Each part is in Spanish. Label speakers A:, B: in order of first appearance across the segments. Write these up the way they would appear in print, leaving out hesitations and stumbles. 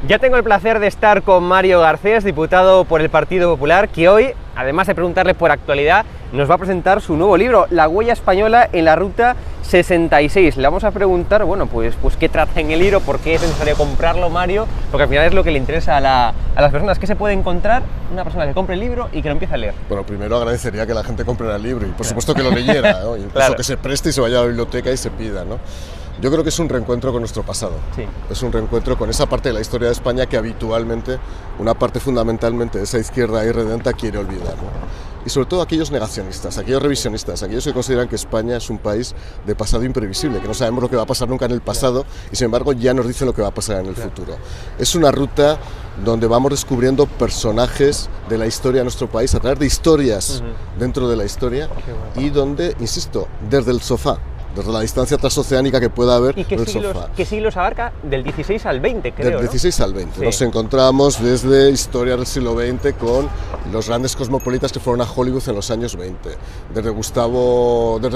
A: Ya tengo el placer de estar con Mario Garcés, diputado por el Partido Popular, que hoy, además de preguntarle por actualidad, nos va a presentar su nuevo libro, La huella española en la Ruta 66. Le vamos a preguntar, bueno, pues qué trata en el libro, por qué es necesario comprarlo, Mario, porque al final es lo que le interesa a las personas. ¿Qué se puede encontrar una persona que compre el libro y que lo empiece a leer?
B: Bueno, primero agradecería que la gente comprara el libro y por supuesto que lo leyera, ¿no? Incluso que se preste y se vaya a la biblioteca y se pida, ¿no? Yo creo que es un reencuentro con nuestro pasado.
A: Sí.
B: Es un reencuentro con esa parte de la historia de España que habitualmente, una parte fundamentalmente de esa izquierda irredenta quiere olvidar, ¿no? Y sobre todo aquellos negacionistas, aquellos revisionistas, aquellos que consideran que España es un país de pasado imprevisible, que no sabemos lo que va a pasar nunca en el pasado y sin embargo ya nos dicen lo que va a pasar en el futuro. Es una ruta donde vamos descubriendo personajes de la historia de nuestro país a través de historias dentro de la historia y donde, insisto, desde el sofá, desde la distancia transoceánica que pueda haber
A: ¿Y qué siglos abarca? Del 16 al 20, creo,
B: Del 16 al 20.
A: Sí.
B: Nos encontramos desde historia del siglo XX con los grandes cosmopolitas que fueron a Hollywood en los años 20. Desde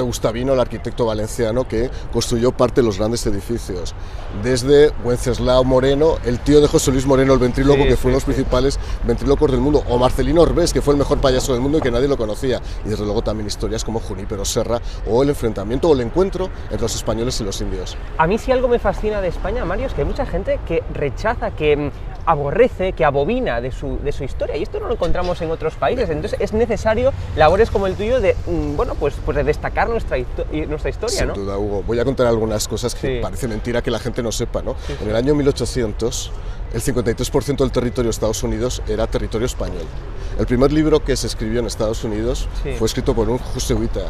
B: Gustavino, el arquitecto valenciano que construyó parte de los grandes edificios. Desde Wenceslao Moreno, el tío de José Luis Moreno, el ventríloco, que fue uno de los principales ventrílocos del mundo. O Marcelino Orbés, que fue el mejor payaso del mundo y que nadie lo conocía. Y desde luego también historias como Junípero Serra o el enfrentamiento o el encuentro entre los españoles y los indios.
A: A mí si algo me fascina de España, Mario, es que hay mucha gente que rechaza, que aborrece, que abomina de su historia, y esto no lo encontramos en otros países. Entonces es necesario labores como el tuyo de, bueno, pues de destacar nuestra historia,
B: Sin
A: ¿no?
B: duda, Hugo. Voy a contar algunas cosas que parece mentira que la gente no sepa, ¿no? En el año 1800, el 53% del territorio de Estados Unidos era territorio español. El primer libro que se escribió en Estados Unidos fue escrito por un jesuita.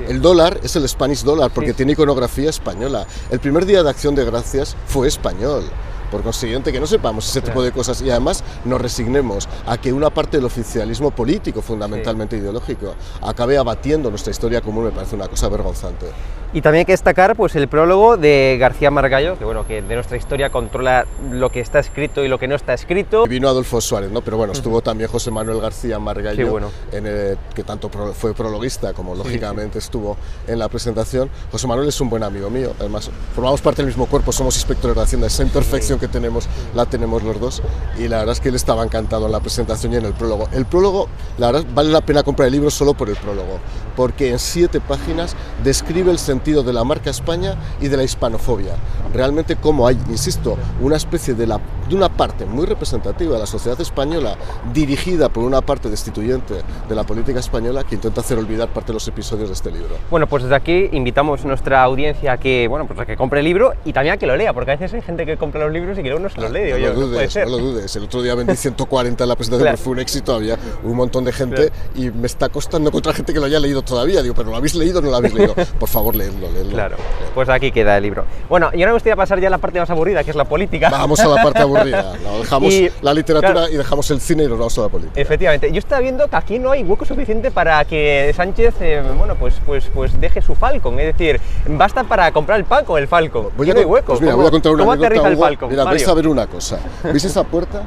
B: El dólar es el Spanish Dollar porque tiene iconografía española. El primer día de Acción de Gracias fue español. Por consiguiente, que no sepamos ese tipo de cosas y además nos resignemos a que una parte del oficialismo político, fundamentalmente ideológico, acabe abatiendo nuestra historia común, me parece una cosa vergonzante.
A: Y también hay que destacar pues el prólogo de García Margallo, que bueno, que de nuestra historia controla lo que está escrito y lo que no está escrito.
B: Vino Adolfo Suárez, ¿no? Pero bueno, estuvo también José Manuel García Margallo, que tanto fue prologuista como lógicamente estuvo en la presentación. José Manuel es un buen amigo mío, además formamos parte del mismo cuerpo, somos inspectores de Hacienda, esa imperfección que tenemos, la tenemos los dos, y la verdad es que él estaba encantado en la presentación y en el prólogo. El prólogo, la verdad, vale la pena comprar el libro solo por el prólogo, porque en 7 páginas describe el sentido de la marca España y de la hispanofobia. Realmente cómo hay, insisto, una especie de una parte muy representativa de la sociedad española, dirigida por una parte destituyente de la política española, que intenta hacer olvidar parte de los episodios de este libro.
A: Bueno, pues desde aquí invitamos a nuestra audiencia a que, bueno, pues a que compre el libro y también a que lo lea, porque a veces hay gente que compra los libros y que luego no se los lee.
B: No lo dudes. El otro día vendí 140 en la presentación, fue un éxito, había un montón de gente y me está costando encontrar gente que lo haya leído todavía. Digo, ¿pero lo habéis leído o no lo habéis leído? Por favor, leedlo.
A: Claro, pues aquí queda el libro. Bueno, y ahora me gustaría pasar ya a la parte más aburrida, que es la política.
B: Vamos a la parte aburrida. Dejamos la literatura y dejamos el cine y nos vamos a la política.
A: Efectivamente. Yo estaba viendo que aquí no hay hueco suficiente para que Sánchez, bueno, pues deje su Falcon. Es decir, basta para comprar el pan con el Falcon. No hay hueco.
B: Pues mira, voy a contar una
A: ¿Cómo
B: anécdota,
A: aterriza el
B: Hugo.
A: Falcon,
B: Mira,
A: Mario?
B: vais a ver una cosa. ¿Veis esa puerta?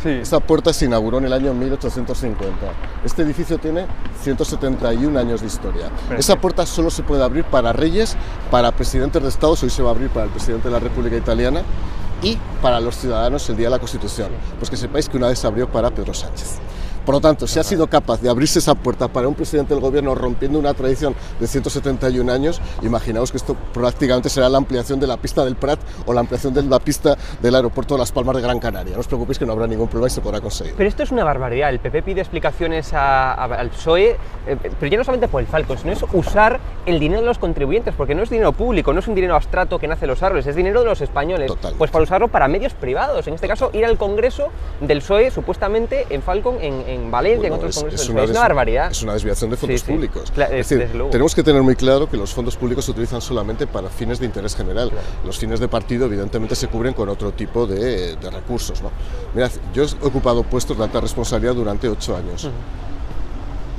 A: Sí.
B: Esta puerta se inauguró en el año 1850. Este edificio tiene 171 años de historia. Esa puerta solo se puede abrir para reyes, para presidentes de Estados, hoy se va a abrir para el presidente de la República Italiana, y para los ciudadanos el día de la Constitución. Pues que sepáis que una vez se abrió para Pedro Sánchez. Por lo tanto, si ha sido capaz de abrirse esa puerta para un presidente del gobierno rompiendo una tradición de 171 años, imaginaos que esto prácticamente será la ampliación de la pista del Prat o la ampliación de la pista del aeropuerto de Las Palmas de Gran Canaria. No os preocupéis que no habrá ningún problema y se podrá conseguir.
A: Pero esto es una barbaridad. El PP pide explicaciones al PSOE, pero ya no solamente por el Falcon, sino es usar el dinero de los contribuyentes, porque no es dinero público, no es un dinero abstracto que nace de los árboles, es dinero de los españoles.
B: Totalmente.
A: Pues para usarlo para medios privados. En este caso, ir al Congreso del PSOE, supuestamente en Falcon, en Valencia, en otros congresos. Es una barbaridad.
B: Es una desviación de fondos públicos.
A: Es
B: decir, tenemos que tener muy claro que los fondos públicos se utilizan solamente para fines de interés general. Los fines de partido, evidentemente, se cubren con otro tipo de recursos, ¿no? Mirad, yo he ocupado puestos de alta responsabilidad durante 8 años.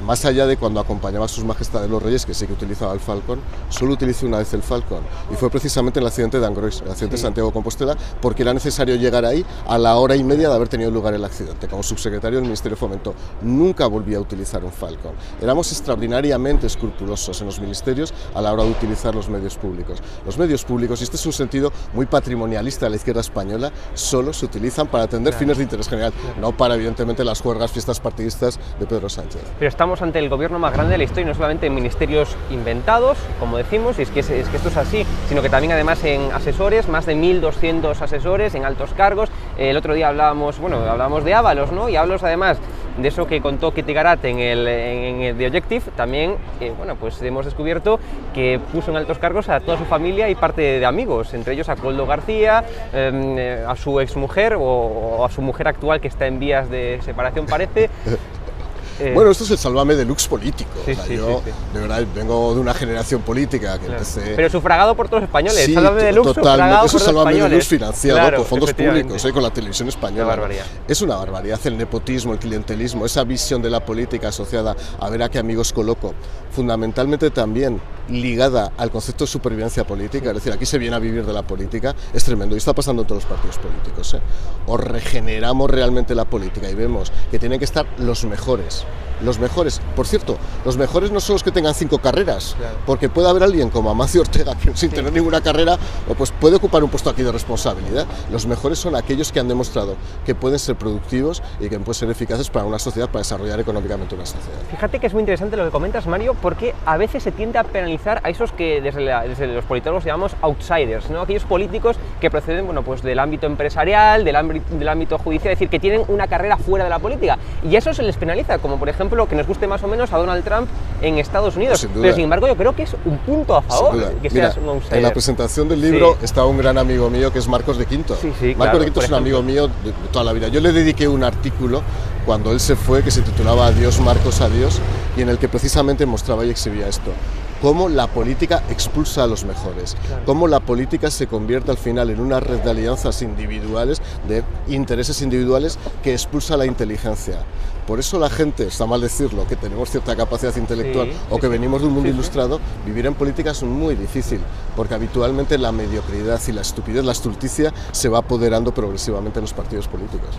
B: más allá de cuando acompañaba a sus majestades los reyes, que sí que utilizaba el Falcon, solo utilicé una vez el Falcon, y fue precisamente en el accidente de Angrois, el accidente de Santiago de Compostela, porque era necesario llegar ahí a la hora y media de haber tenido lugar el accidente. Como subsecretario del Ministerio de Fomento nunca volví a utilizar un Falcon. Éramos extraordinariamente escrupulosos en los ministerios a la hora de utilizar los medios públicos. Los medios públicos, y este es un sentido muy patrimonialista de la izquierda española, solo se utilizan para atender fines de interés general, no para, evidentemente, las juergas, fiestas partidistas de Pedro Sánchez.
A: Pero estamos ante el gobierno más grande de la historia, no solamente en ministerios inventados, como decimos, y es que esto es así, sino que también además en asesores, más de 1.200 asesores en altos cargos. El otro día hablábamos de Ábalos, ¿no? Y Ábalos, además de eso que contó Kitty Garat en el The Objective, también pues hemos descubierto que puso en altos cargos a toda su familia y parte de amigos, entre ellos a Koldo García, a su exmujer o a su mujer actual, que está en vías de separación, parece.
B: Bueno, esto es el sálvame deluxe político.
A: Sí,
B: o sea,
A: sí,
B: yo,
A: sí.
B: de verdad, vengo de una generación política que empecé...
A: Pero sufragado por todos los españoles.
B: Sí,
A: Sálvame deluxe,
B: totalmente. Eso es
A: sálvame
B: sálvame deluxe financiado,
A: claro,
B: con fondos públicos, con la televisión española.
A: Una barbaridad.
B: Es una barbaridad el nepotismo, el clientelismo, esa visión de la política asociada a ver a qué amigos coloco, fundamentalmente también ligada al concepto de supervivencia política, es decir, aquí se viene a vivir de la política, es tremendo, y está pasando en todos los partidos políticos. O regeneramos realmente la política y vemos que tienen que estar los mejores. Los mejores, por cierto, los mejores no son los que tengan 5 carreras,
A: claro, porque
B: puede haber alguien como Amancio Ortega que sin tener ninguna carrera pues puede ocupar un puesto aquí de responsabilidad. Los mejores son aquellos que han demostrado que pueden ser productivos y que pueden ser eficaces para una sociedad, para desarrollar económicamente una sociedad.
A: Fíjate que es muy interesante lo que comentas, Mario, porque a veces se tiende a penalizar a esos que desde los politólogos llamamos outsiders, ¿no? Aquellos políticos que proceden pues del ámbito empresarial, del ámbito judicial, es decir, que tienen una carrera fuera de la política, y eso se les penaliza, como por ejemplo que nos guste más o menos a Donald Trump en Estados Unidos, pero sin embargo yo creo que es un punto a favor que seas un outsider.
B: En la presentación del libro estaba un gran amigo mío que es Marcos de Quinto. Marcos de Quinto es un amigo mío de toda la vida. Yo le dediqué un artículo cuando él se fue que se titulaba Adiós Marcos, adiós, y en el que precisamente mostraba y exhibía esto: cómo la política expulsa a los mejores, cómo la política se convierte al final en una red de alianzas individuales, de intereses individuales, que expulsa la inteligencia. Por eso la gente, está mal decirlo, que tenemos cierta capacidad intelectual o que venimos de un mundo ilustrado, vivir en política es muy difícil, porque habitualmente la mediocridad y la estupidez, la estulticia, se va apoderando progresivamente en los partidos políticos.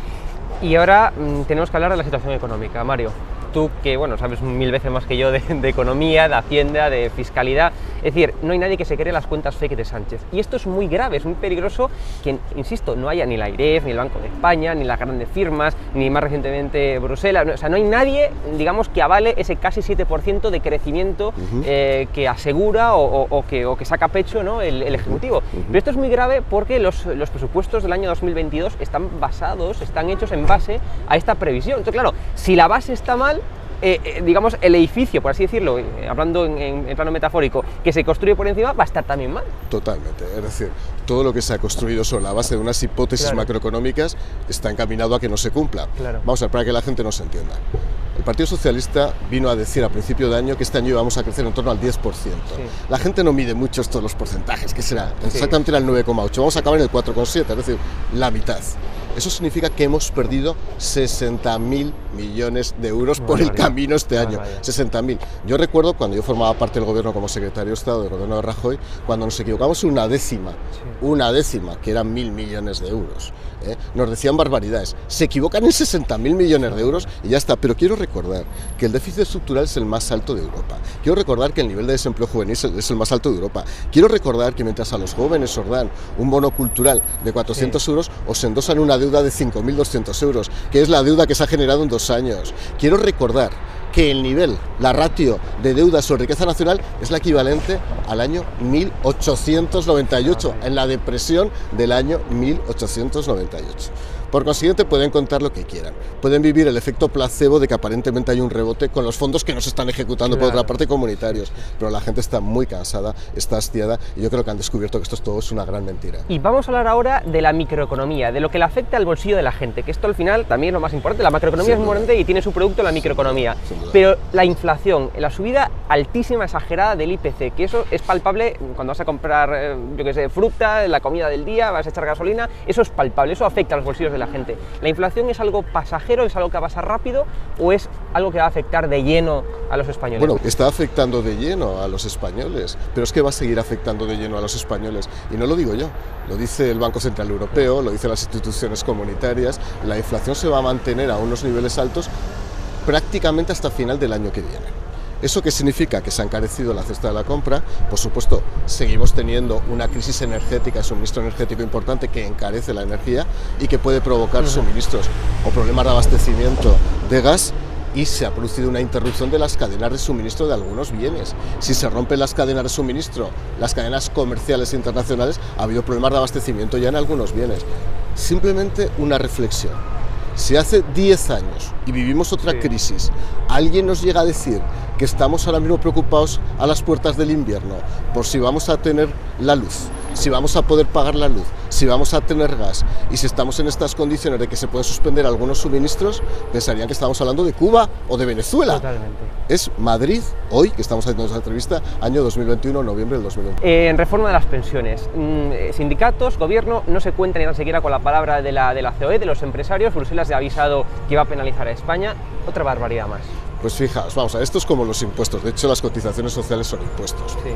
A: Y ahora tenemos que hablar de la situación económica, Mario. Tú, que sabes 1000 veces más que yo de economía, de hacienda, de fiscalidad, es decir, no hay nadie que se cree las cuentas fake de Sánchez. Y esto es muy grave, es muy peligroso que, insisto, no haya ni la AIREF, ni el Banco de España, ni las grandes firmas, ni más recientemente Bruselas. O sea, no hay nadie, digamos, que avale ese casi 7% de crecimiento que asegura o que saca pecho, ¿no?, el Ejecutivo. Pero esto es muy grave porque los presupuestos del año 2022 están hechos en base a esta previsión. Entonces, claro, si la base está mal, digamos, el edificio, por así decirlo, hablando en plano metafórico, que se construye por encima, va a estar también mal.
B: Totalmente, es decir, todo lo que se ha construido sobre la base de unas hipótesis macroeconómicas está encaminado a que no se cumpla. Vamos a ver, para que la gente nos entienda. El Partido Socialista vino a decir a principio de año que este año íbamos a crecer en torno al 10%. La gente no mide mucho estos los porcentajes, que será exactamente era el 9,8, vamos a acabar en el 4,7, es decir, la mitad. Eso significa que hemos perdido 60.000 millones de euros por el camino este año. 60.000. Yo recuerdo cuando yo formaba parte del gobierno como secretario de Estado del gobierno de Rajoy, cuando nos equivocamos una décima, que eran 1.000 millones de euros. Nos decían barbaridades. Se equivocan en 60.000 millones de euros y ya está. Pero quiero recordar que el déficit estructural es el más alto de Europa. Quiero recordar que el nivel de desempleo juvenil es el más alto de Europa. Quiero recordar que mientras a los jóvenes os dan un bono cultural de 400 euros, os endosan una deuda de 5.200 euros, que es la deuda que se ha generado en 2 años. Quiero recordar que el nivel, la ratio de deuda sobre riqueza nacional es la equivalente al año 1898, en la depresión del año 1898. Por consiguiente, pueden contar lo que quieran. Pueden vivir el efecto placebo de que aparentemente hay un rebote con los fondos que no se están ejecutando por otra parte comunitarios. Pero la gente está muy cansada, está hastiada y yo creo que han descubierto que esto todo es una gran mentira.
A: Y vamos a hablar ahora de la microeconomía, de lo que le afecta al bolsillo de la gente, que esto al final también es lo más importante. La macroeconomía es muy importante y tiene su producto la microeconomía. Pero la inflación, la subida altísima, exagerada del IPC, que eso es palpable cuando vas a comprar, fruta, la comida del día, vas a echar gasolina, eso es palpable, eso afecta a los bolsillos de la la gente. ¿La inflación es algo pasajero, es algo que va a pasar rápido o es algo que va a afectar de lleno a los españoles?
B: Bueno, está afectando de lleno a los españoles, pero es que va a seguir afectando de lleno a los españoles. Y no lo digo yo, lo dice el Banco Central Europeo, lo dicen las instituciones comunitarias. La inflación se va a mantener a unos niveles altos prácticamente hasta final del año que viene. ¿Eso qué significa? Que se ha encarecido la cesta de la compra. Por supuesto, seguimos teniendo una crisis energética, suministro energético importante que encarece la energía y que puede provocar suministros o problemas de abastecimiento de gas, y se ha producido una interrupción de las cadenas de suministro de algunos bienes. Si se rompen las cadenas de suministro, las cadenas comerciales internacionales, ha habido problemas de abastecimiento ya en algunos bienes. Simplemente una reflexión. Si hace 10 años y vivimos otra crisis, alguien nos llega a decir que estamos ahora mismo preocupados a las puertas del invierno por si vamos a tener la luz, si vamos a poder pagar la luz, si vamos a tener gas, y si estamos en estas condiciones de que se pueden suspender algunos suministros, pensarían que estamos hablando de Cuba o de Venezuela.
A: Totalmente.
B: Es Madrid, hoy, que estamos haciendo esta entrevista, año 2021, noviembre del 2021.
A: En reforma de las pensiones, sindicatos, gobierno, no se cuenta ni tan siquiera con la palabra de la COE, de los empresarios. Bruselas ya ha avisado que va a penalizar a España. Otra barbaridad más.
B: Pues fijaos, vamos a ver, esto es como los impuestos. De hecho, las cotizaciones sociales son impuestos.
A: Sí.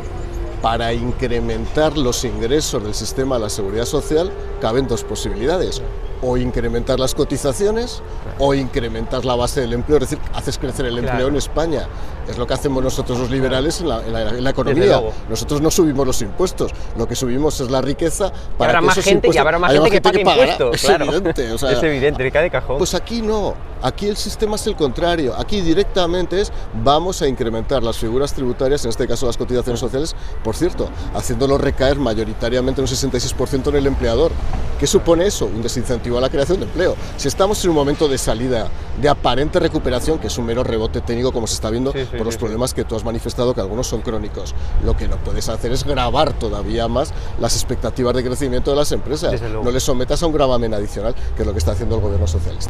B: Para incrementar los ingresos del sistema de la seguridad social caben dos posibilidades: o incrementar las cotizaciones o incrementar la base del empleo, es decir, haces crecer el empleo en España. Es lo que hacemos nosotros los liberales en la economía. Nosotros no subimos los impuestos, lo que subimos es la riqueza para
A: habrá
B: que
A: más
B: esos
A: gente,
B: impuestos,
A: y habrá más gente que pague impuestos.
B: Es
A: claro.
B: evidente. O sea,
A: es evidente, me cae de cajón.
B: Pues aquí no, aquí el sistema es el contrario. Aquí directamente es: vamos a incrementar las figuras tributarias, en este caso las cotizaciones sociales, por cierto, haciéndolo recaer mayoritariamente en un 66% en el empleador. ¿Qué supone eso? Un desincentivo a la creación de empleo. Si estamos en un momento de salida, de aparente recuperación, que es un mero rebote técnico, como se está viendo por los problemas que tú has manifestado, que algunos son crónicos, lo que no puedes hacer es gravar todavía más las expectativas de crecimiento de las empresas. No les sometas a un gravamen adicional, que es lo que está haciendo el gobierno socialista.